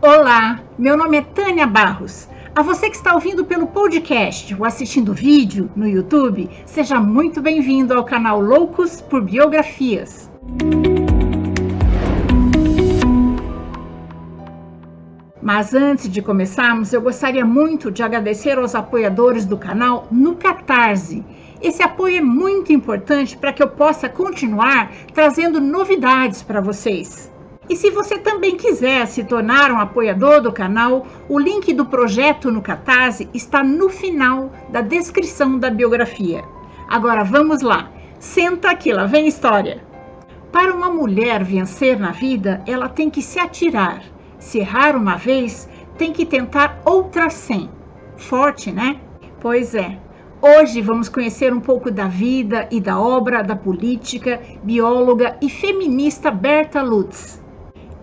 Olá, meu nome é Tânia Barros. A você que está ouvindo pelo podcast ou assistindo vídeo no YouTube, seja muito bem-vindo ao canal Loucos por Biografias. Mas antes de começarmos, eu gostaria muito de agradecer aos apoiadores do canal no Catarse. Esse apoio é muito importante para que eu possa continuar trazendo novidades para vocês. E se você também quiser se tornar um apoiador do canal, o link do projeto no Catarse está no final da descrição da biografia. Agora vamos lá, senta aqui, lá vem a história. Para uma mulher vencer na vida, ela tem que se atirar. Se errar uma vez, tem que tentar outras 100. Forte, né? Pois é. Hoje vamos conhecer um pouco da vida e da obra da política, bióloga e feminista Berta Lutz.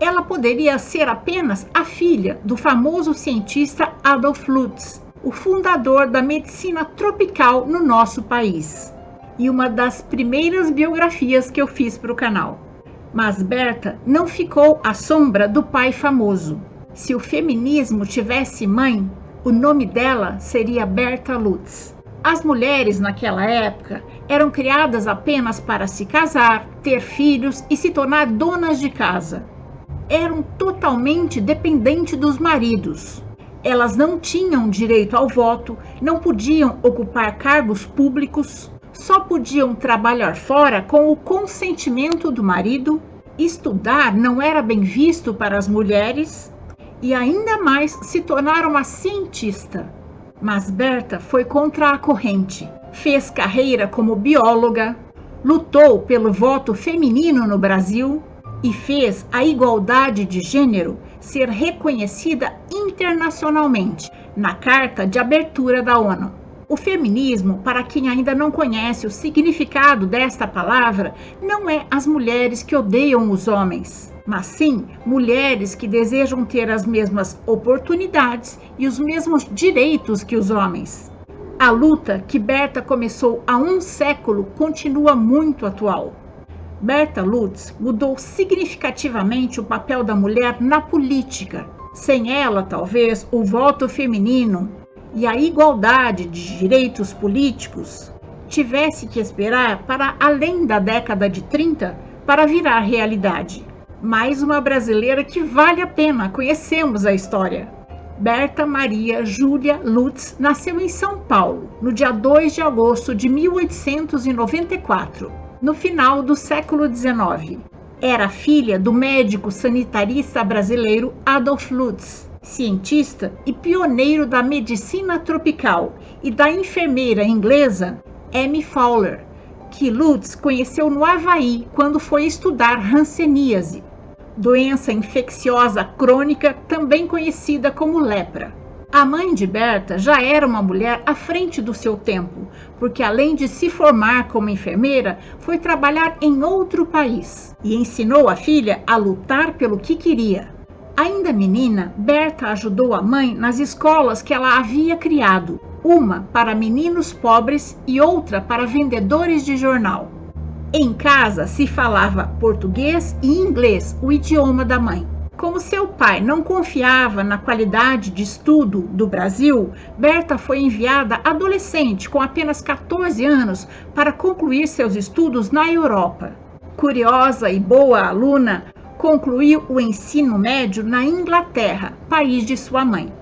Ela poderia ser apenas a filha do famoso cientista Adolf Lutz, o fundador da medicina tropical no nosso país, e uma das primeiras biografias que eu fiz para o canal. Mas Berta não ficou à sombra do pai famoso. Se o feminismo tivesse mãe, o nome dela seria Berta Lutz. As mulheres naquela época eram criadas apenas para se casar, ter filhos e se tornar donas de casa. Eram totalmente dependentes dos maridos. Elas não tinham direito ao voto, não podiam ocupar cargos públicos, só podiam trabalhar fora com o consentimento do marido. Estudar não era bem visto para as mulheres e ainda mais se tornar uma cientista. Mas Berta foi contra a corrente, fez carreira como bióloga, lutou pelo voto feminino no Brasil e fez a igualdade de gênero ser reconhecida internacionalmente na Carta de Abertura da ONU. O feminismo, para quem ainda não conhece o significado desta palavra, não é as mulheres que odeiam os homens, mas sim mulheres que desejam ter as mesmas oportunidades e os mesmos direitos que os homens. A luta que Berta começou há um século continua muito atual. Berta Lutz mudou significativamente o papel da mulher na política. Sem ela, talvez, o voto feminino e a igualdade de direitos políticos tivesse que esperar para além da década de 30 para virar realidade. Mais uma brasileira que vale a pena, conhecemos a história. Berta Maria Júlia Lutz nasceu em São Paulo, no dia 2 de agosto de 1894, no final do século XIX. Era filha do médico sanitarista brasileiro Adolf Lutz, cientista e pioneiro da medicina tropical, e da enfermeira inglesa Amy Fowler, que Lutz conheceu no Havaí quando foi estudar hanseníase, doença infecciosa crônica também conhecida como lepra. A mãe de Berta já era uma mulher à frente do seu tempo, porque além de se formar como enfermeira, foi trabalhar em outro país e ensinou a filha a lutar pelo que queria. Ainda menina, Berta ajudou a mãe nas escolas que ela havia criado, uma para meninos pobres e outra para vendedores de jornal. Em casa se falava português e inglês, o idioma da mãe. Como seu pai não confiava na qualidade de estudo do Brasil, Berta foi enviada adolescente com apenas 14 anos para concluir seus estudos na Europa. Curiosa e boa aluna, concluiu o ensino médio na Inglaterra, país de sua mãe,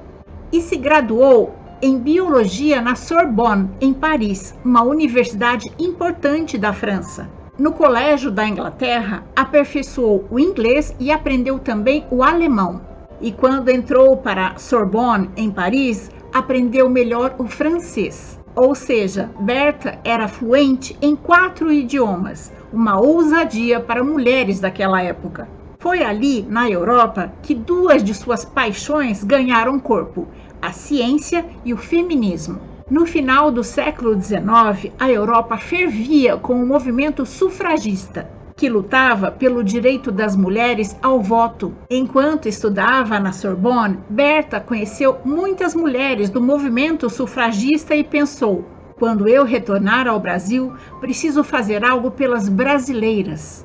e se graduou em biologia na Sorbonne, em Paris, uma universidade importante da França. No colégio da Inglaterra, aperfeiçoou o inglês e aprendeu também o alemão. E quando entrou para Sorbonne, em Paris, aprendeu melhor o francês. Ou seja, Berta era fluente em 4 idiomas, uma ousadia para mulheres daquela época. Foi ali, na Europa, que 2 de suas paixões ganharam corpo, a ciência e o feminismo. No final do século XIX, a Europa fervia com o movimento sufragista, que lutava pelo direito das mulheres ao voto. Enquanto estudava na Sorbonne, Berta conheceu muitas mulheres do movimento sufragista e pensou: quando eu retornar ao Brasil, preciso fazer algo pelas brasileiras.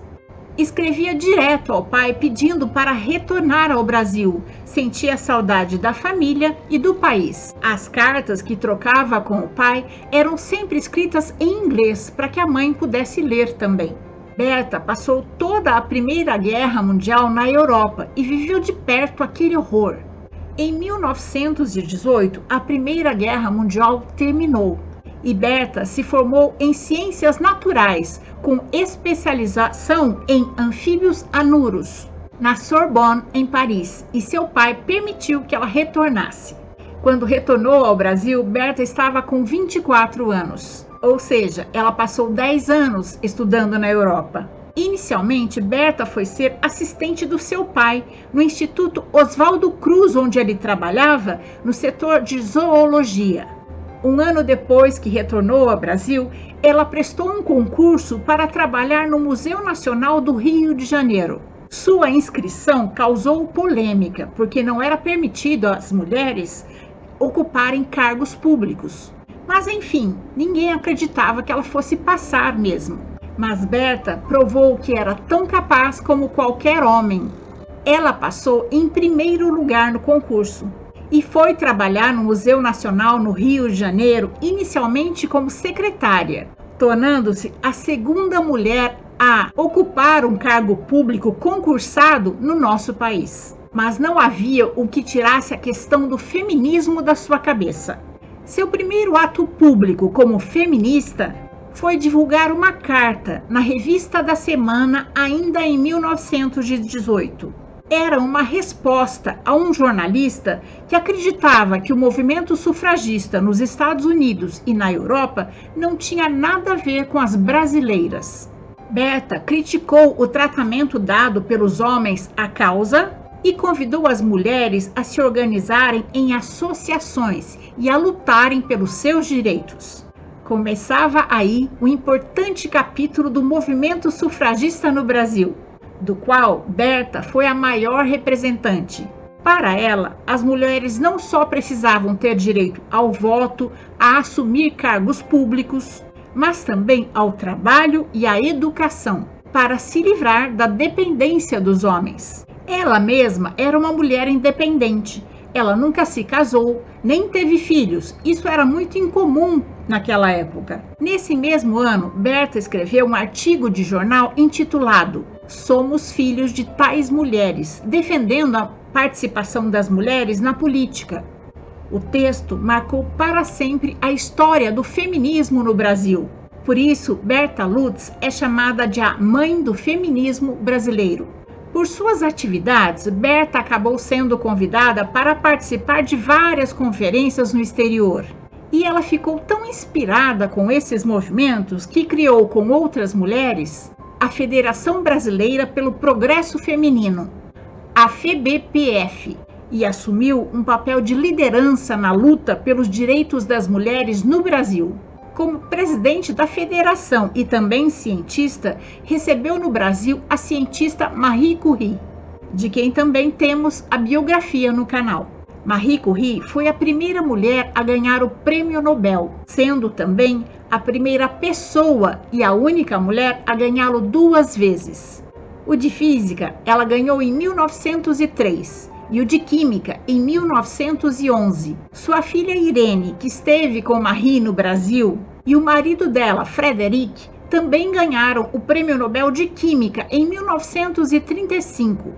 escrevia direto ao pai pedindo para retornar ao Brasil. Sentia saudade da família e do país. As cartas que trocava com o pai eram sempre escritas em inglês para que a mãe pudesse ler também. Berta passou toda a Primeira Guerra Mundial na Europa e viveu de perto aquele horror. Em 1918, a Primeira Guerra Mundial terminou e Berta se formou em Ciências Naturais, com especialização em anfíbios anuros, na Sorbonne, em Paris, e seu pai permitiu que ela retornasse. Quando retornou ao Brasil, Berta estava com 24 anos, ou seja, ela passou 10 anos estudando na Europa. Inicialmente, Berta foi ser assistente do seu pai no Instituto Oswaldo Cruz, onde ele trabalhava no setor de zoologia. Um ano depois que retornou ao Brasil, ela prestou um concurso para trabalhar no Museu Nacional do Rio de Janeiro. Sua inscrição causou polêmica, porque não era permitido às mulheres ocuparem cargos públicos. Mas enfim, ninguém acreditava que ela fosse passar mesmo. Mas Berta provou que era tão capaz como qualquer homem. Ela passou em primeiro lugar no concurso e foi trabalhar no Museu Nacional no Rio de Janeiro, inicialmente como secretária, tornando-se a segunda mulher a ocupar um cargo público concursado no nosso país. Mas não havia o que tirasse a questão do feminismo da sua cabeça. Seu primeiro ato público como feminista foi divulgar uma carta na Revista da Semana, ainda em 1918. Era uma resposta a um jornalista que acreditava que o movimento sufragista nos Estados Unidos e na Europa não tinha nada a ver com as brasileiras. Berta criticou o tratamento dado pelos homens à causa e convidou as mulheres a se organizarem em associações e a lutarem pelos seus direitos. Começava aí um importante capítulo do movimento sufragista no Brasil, do qual Berta foi a maior representante. Para ela, as mulheres não só precisavam ter direito ao voto, a assumir cargos públicos, mas também ao trabalho e à educação, para se livrar da dependência dos homens. Ela mesma era uma mulher independente. Ela nunca se casou, nem teve filhos. Isso era muito incomum naquela época. Nesse mesmo ano, Berta escreveu um artigo de jornal intitulado "Somos filhos de tais mulheres", defendendo a participação das mulheres na política. O texto marcou para sempre a história do feminismo no Brasil. Por isso, Berta Lutz é chamada de a mãe do feminismo brasileiro. Por suas atividades, Berta acabou sendo convidada para participar de várias conferências no exterior. E ela ficou tão inspirada com esses movimentos que criou com outras mulheres a Federação Brasileira pelo Progresso Feminino, a FEBPF, e assumiu um papel de liderança na luta pelos direitos das mulheres no Brasil. Como presidente da federação e também cientista, recebeu no Brasil a cientista Marie Curie, de quem também temos a biografia no canal. Marie Curie foi a primeira mulher a ganhar o Prêmio Nobel, sendo também a primeira pessoa e a única mulher a ganhá-lo 2 vezes. O de física ela ganhou em 1903 e o de química em 1911. Sua filha Irene, que esteve com Marie no Brasil, e o marido dela, Frederic, também ganharam o Prêmio Nobel de Química em 1935,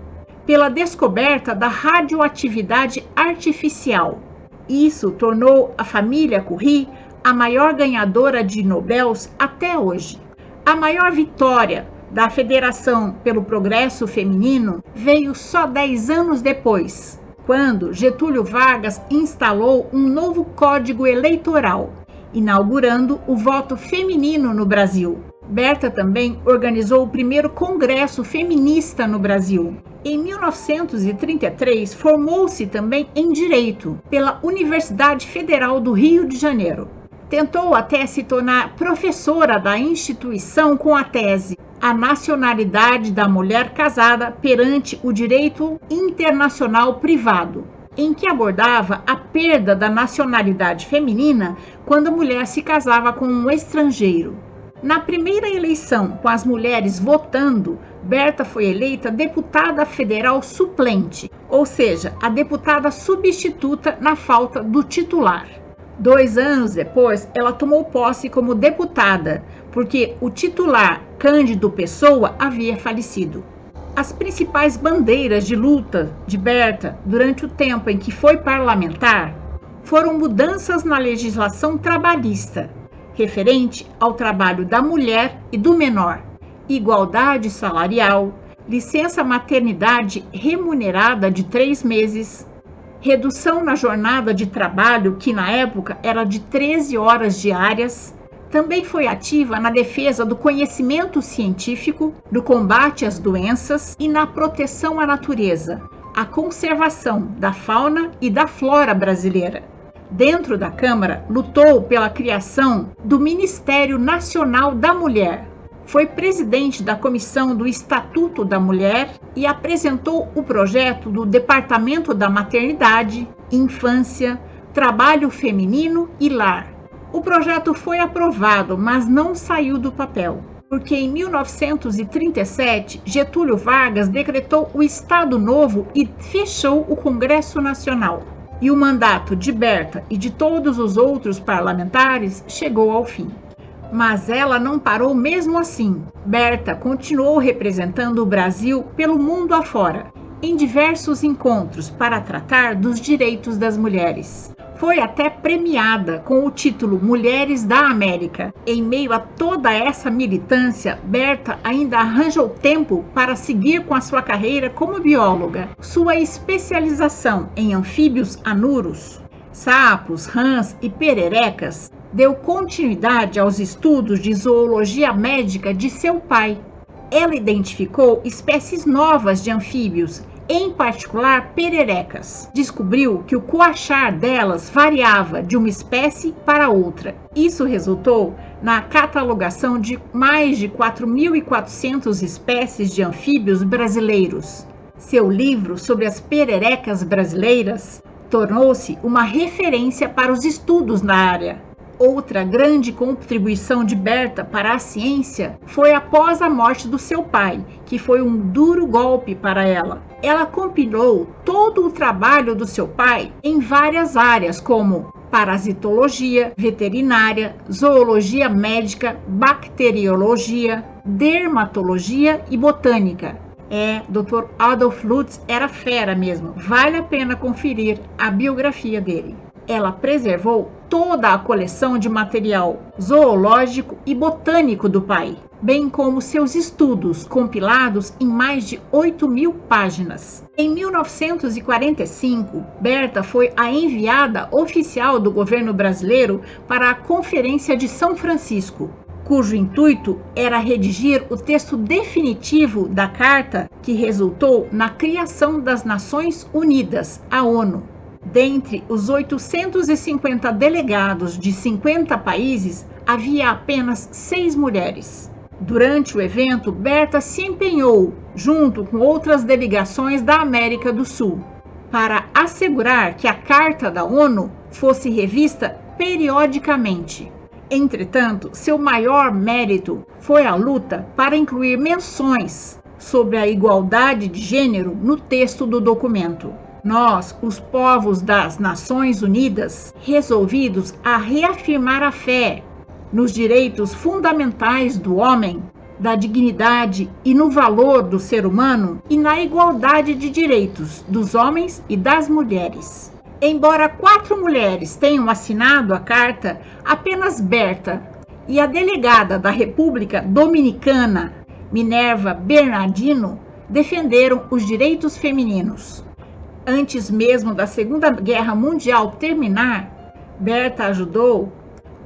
pela descoberta da radioatividade artificial. Isso tornou a família Curie a maior ganhadora de Nobels até hoje. A maior vitória da Federação pelo Progresso Feminino veio só 10 anos depois, quando Getúlio Vargas instalou um novo Código Eleitoral, inaugurando o voto feminino no Brasil. Berta também organizou o primeiro Congresso Feminista no Brasil. Em 1933, formou-se também em Direito pela Universidade Federal do Rio de Janeiro. Tentou até se tornar professora da instituição com a tese "A nacionalidade da mulher casada perante o direito internacional privado", em que abordava a perda da nacionalidade feminina quando a mulher se casava com um estrangeiro. Na primeira eleição, com as mulheres votando, Berta foi eleita deputada federal suplente, ou seja, a deputada substituta na falta do titular. 2 anos depois, ela tomou posse como deputada, porque o titular, Cândido Pessoa, havia falecido. As principais bandeiras de luta de Berta durante o tempo em que foi parlamentar foram mudanças na legislação trabalhista, referente ao trabalho da mulher e do menor, igualdade salarial, licença maternidade remunerada de 3 meses, redução na jornada de trabalho, que na época era de 13 horas diárias. Também foi ativa na defesa do conhecimento científico, do combate às doenças e na proteção à natureza, a conservação da fauna e da flora brasileira. Dentro da Câmara, lutou pela criação do Ministério Nacional da Mulher. Foi presidente da Comissão do Estatuto da Mulher e apresentou o projeto do Departamento da Maternidade, Infância, Trabalho Feminino e Lar. O projeto foi aprovado, mas não saiu do papel, porque em 1937 Getúlio Vargas decretou o Estado Novo e fechou o Congresso Nacional. E o mandato de Berta e de todos os outros parlamentares chegou ao fim. Mas ela não parou mesmo assim. Berta continuou representando o Brasil pelo mundo afora, em diversos encontros para tratar dos direitos das mulheres. Foi até premiada com o título Mulheres da América. Em meio a toda essa militância, Berta ainda arranjou tempo para seguir com a sua carreira como bióloga. Sua especialização em anfíbios anuros, sapos, rãs e pererecas deu continuidade aos estudos de zoologia médica de seu pai. Ela identificou espécies novas de anfíbios, em particular pererecas. Descobriu que o coachar delas variava de uma espécie para outra. Isso resultou na catalogação de mais de 4.400 espécies de anfíbios brasileiros. Seu livro sobre as pererecas brasileiras tornou-se uma referência para os estudos na área. Outra grande contribuição de Berta para a ciência foi após a morte do seu pai, que foi um duro golpe para ela. Ela compilou todo o trabalho do seu pai em várias áreas, como parasitologia, veterinária, zoologia médica, bacteriologia, dermatologia e botânica. Dr. Adolf Lutz era fera mesmo. Vale a pena conferir a biografia dele. Ela preservou toda a coleção de material zoológico e botânico do pai, bem como seus estudos compilados em mais de 8.000 páginas. Em 1945, Berta foi a enviada oficial do governo brasileiro para a Conferência de São Francisco, cujo intuito era redigir o texto definitivo da carta que resultou na criação das Nações Unidas, a ONU. Dentre os 850 delegados de 50 países, havia apenas 6 mulheres. Durante o evento, Berta se empenhou, junto com outras delegações da América do Sul, para assegurar que a Carta da ONU fosse revista periodicamente. Entretanto, seu maior mérito foi a luta para incluir menções sobre a igualdade de gênero no texto do documento. Nós, os povos das Nações Unidas, resolvidos a reafirmar a fé nos direitos fundamentais do homem, da dignidade e no valor do ser humano e na igualdade de direitos dos homens e das mulheres. Embora 4 mulheres tenham assinado a carta, apenas Berta e a delegada da República Dominicana, Minerva Bernardino, defenderam os direitos femininos. Antes mesmo da Segunda Guerra Mundial terminar, Berta ajudou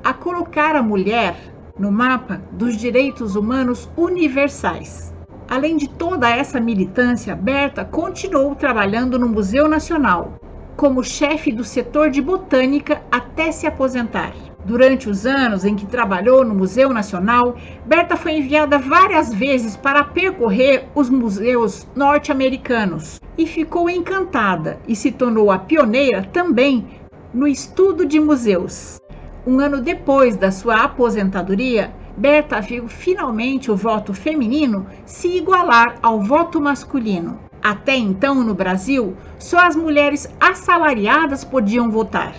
a colocar a mulher no mapa dos direitos humanos universais. Além de toda essa militância, Berta continuou trabalhando no Museu Nacional, como chefe do setor de botânica até se aposentar. Durante os anos em que trabalhou no Museu Nacional, Berta foi enviada várias vezes para percorrer os museus norte-americanos e ficou encantada e se tornou a pioneira também no estudo de museus. Um ano depois da sua aposentadoria, Berta viu finalmente o voto feminino se igualar ao voto masculino. Até então, no Brasil, só as mulheres assalariadas podiam votar.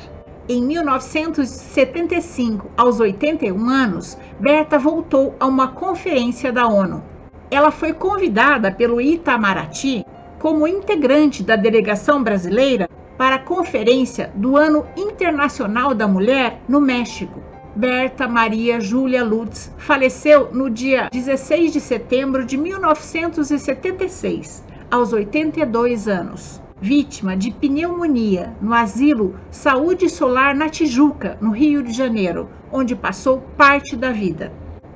Em 1975, aos 81 anos, Berta voltou a uma conferência da ONU. Ela foi convidada pelo Itamaraty como integrante da delegação brasileira para a Conferência do Ano Internacional da Mulher no México. Berta Maria Júlia Lutz faleceu no dia 16 de setembro de 1976, aos 82 anos, vítima de pneumonia no Asilo Saúde Solar na Tijuca, no Rio de Janeiro, onde passou parte da vida.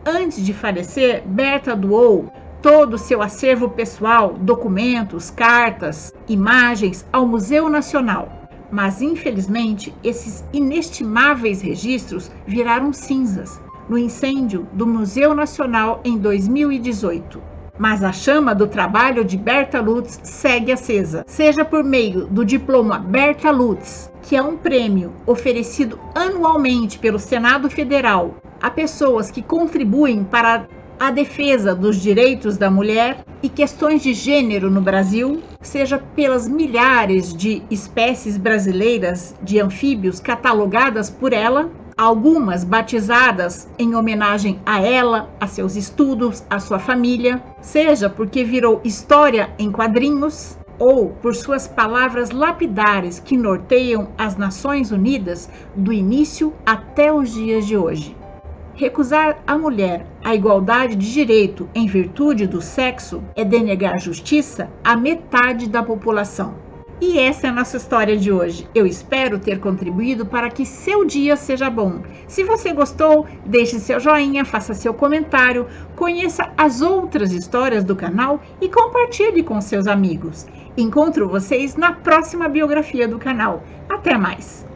Antes de falecer, Berta doou todo o seu acervo pessoal, documentos, cartas, imagens ao Museu Nacional. Mas, infelizmente, esses inestimáveis registros viraram cinzas no incêndio do Museu Nacional em 2018. Mas a chama do trabalho de Berta Lutz segue acesa, seja por meio do diploma Berta Lutz, que é um prêmio oferecido anualmente pelo Senado Federal a pessoas que contribuem para a defesa dos direitos da mulher e questões de gênero no Brasil, seja pelas milhares de espécies brasileiras de anfíbios catalogadas por ela, algumas batizadas em homenagem a ela, a seus estudos, a sua família, seja porque virou história em quadrinhos, ou por suas palavras lapidares que norteiam as Nações Unidas do início até os dias de hoje. Recusar à mulher a igualdade de direito em virtude do sexo é denegar justiça à metade da população. E essa é a nossa história de hoje. Eu espero ter contribuído para que seu dia seja bom. Se você gostou, deixe seu joinha, faça seu comentário, conheça as outras histórias do canal e compartilhe com seus amigos. Encontro vocês na próxima biografia do canal. Até mais!